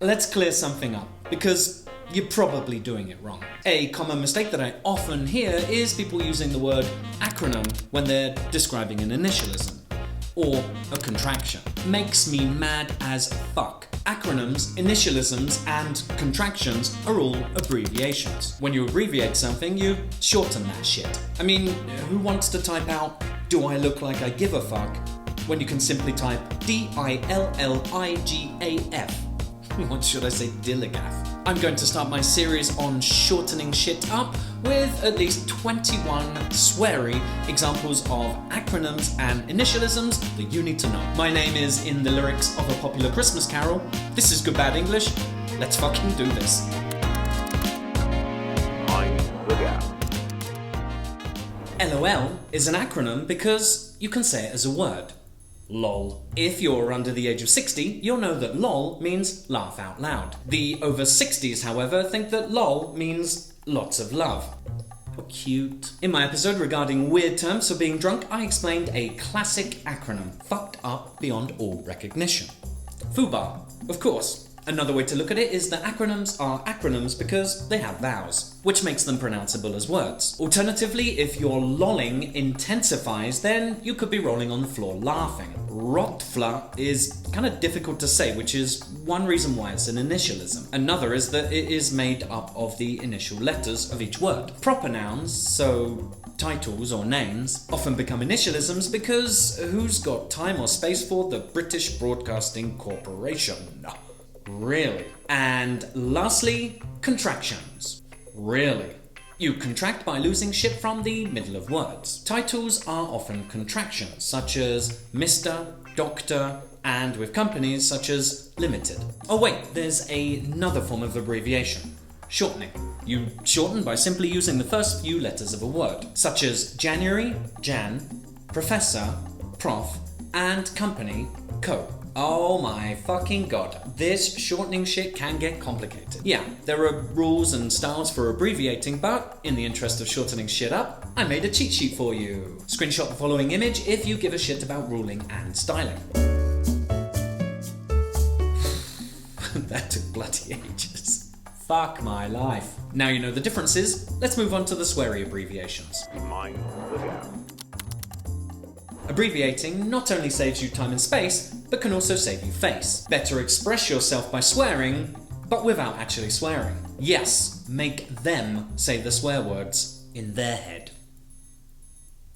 Let's clear something up, because you're probably doing it wrong. A common mistake that I often hear is people using the word acronym when they're describing an initialism or a contraction. Makes me mad as fuck. Acronyms, initialisms, and contractions are all abbreviations. When you abbreviate something, you shorten that shit. I mean, who wants to type out, "Do I look like I give a fuck?" when you can simply type DILLIGAF? What should I say, DILLIGAF? I'm going to start my series on shortening shit up with at least 21 sweary examples of acronyms and initialisms that you need to know. My name is in the lyrics of a popular Christmas carol. This is Good Bad English. Let's fucking do this. LOL is an acronym because you can say it as a word. LOL. If you're under the age of 60, you'll know that LOL means laugh out loud. The over 60s, however, think that LOL means lots of love. How cute. In my episode regarding weird terms for being drunk, I explained a classic acronym, fucked up beyond all recognition. FUBAR, of course. Another way to look at it is that acronyms are acronyms because they have vowels, which makes them pronounceable as words. Alternatively, if your lolling intensifies, then you could be rolling on the floor laughing. Rotfla is kind of difficult to say, which is one reason why it's an initialism. Another is that it is made up of the initial letters of each word. Proper nouns, so titles or names, often become initialisms because who's got time or space for the British Broadcasting Corporation? Really? And lastly, contractions. Really? You contract by losing shit from the middle of words. Titles are often contractions, such as Mr., Doctor, and with companies such as Limited. Oh wait, there's another form of abbreviation. Shortening. You shorten by simply using the first few letters of a word, such as January, Jan, Professor, Prof, and Company, Co. Oh my fucking god, this shortening shit can get complicated. Yeah, there are rules and styles for abbreviating, but in the interest of shortening shit up, I made a cheat sheet for you. Screenshot the following image if you give a shit about ruling and styling. That took bloody ages. Fuck my life. Now you know the differences, let's move on to the sweary abbreviations. Abbreviating not only saves you time and space, but can also save you face. Better express yourself by swearing, but without actually swearing. Yes, make them say the swear words in their head.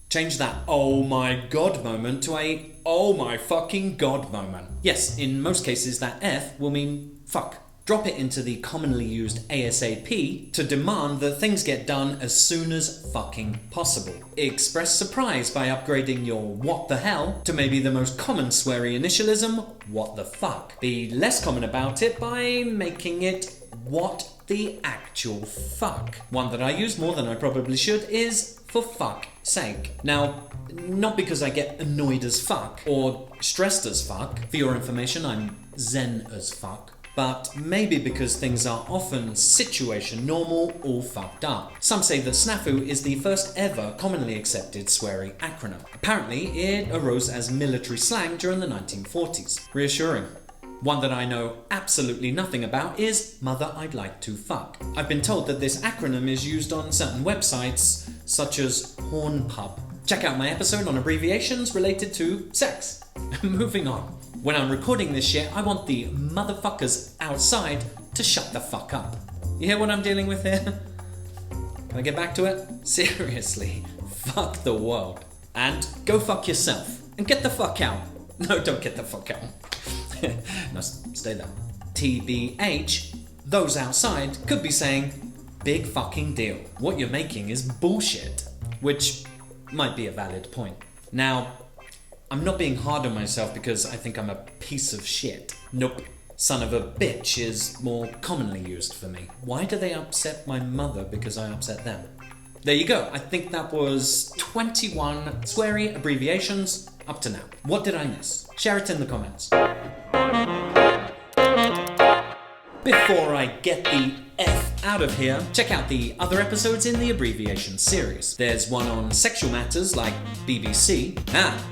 Change that oh my god moment to a oh my fucking god moment. Yes, in most cases that F will mean fuck. Drop it into the commonly used ASAP to demand that things get done as soon as fucking possible. Express surprise by upgrading your what the hell to maybe the most common sweary initialism, what the fuck. Be less common about it by making it what the actual fuck. One that I use more than I probably should is for fuck's sake. Now, not because I get annoyed as fuck or stressed as fuck. For your information, I'm zen as fuck. But maybe because things are often situation normal or fucked up. Some say that STFU is the first ever commonly accepted sweary acronym. Apparently, it arose as military slang during the 1940s. Reassuring. One that I know absolutely nothing about is Mother I'd Like to Fuck. I've been told that this acronym is used on certain websites, such as Hornpub. Check out my episode on abbreviations related to sex. Moving on. When I'm recording this shit, I want the motherfuckers outside to shut the fuck up. You hear what I'm dealing with here? Can I get back to it? Seriously, fuck the world. And go fuck yourself. And get the fuck out. No, don't get the fuck out. No, stay there. TBH, those outside could be saying, big fucking deal. What you're making is bullshit. Which might be a valid point. Now, I'm not being hard on myself because I think I'm a piece of shit. Nope. Son of a bitch is more commonly used for me. Why do they upset my mother because I upset them? There you go. I think that was 21 sweary abbreviations up to now. What did I miss? Share it in the comments. Before I get the F out of here, check out the other episodes in the Abbreviations series. There's one on sexual matters like BBC.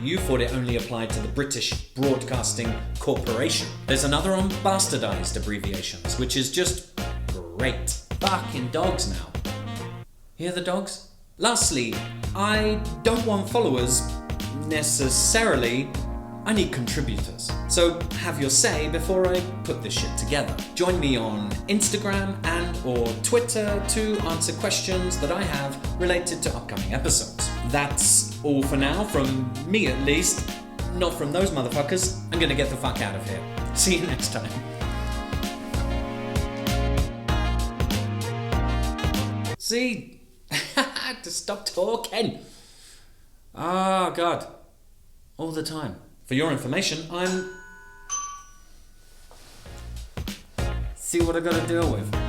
You thought it only applied to the British Broadcasting Corporation. There's another on bastardized abbreviations, which is just great. Fucking dogs now. Hear the dogs? Lastly, I don't want followers necessarily. I need contributors. So have your say before I put this shit together. Join me on Instagram and or Twitter to answer questions that I have related to upcoming episodes. That's all for now, from me at least. Not from those motherfuckers. I'm gonna get the fuck out of here. See you next time. See? To stop talking. Oh, God. All the time. For your information, I'm... See what I gotta deal with.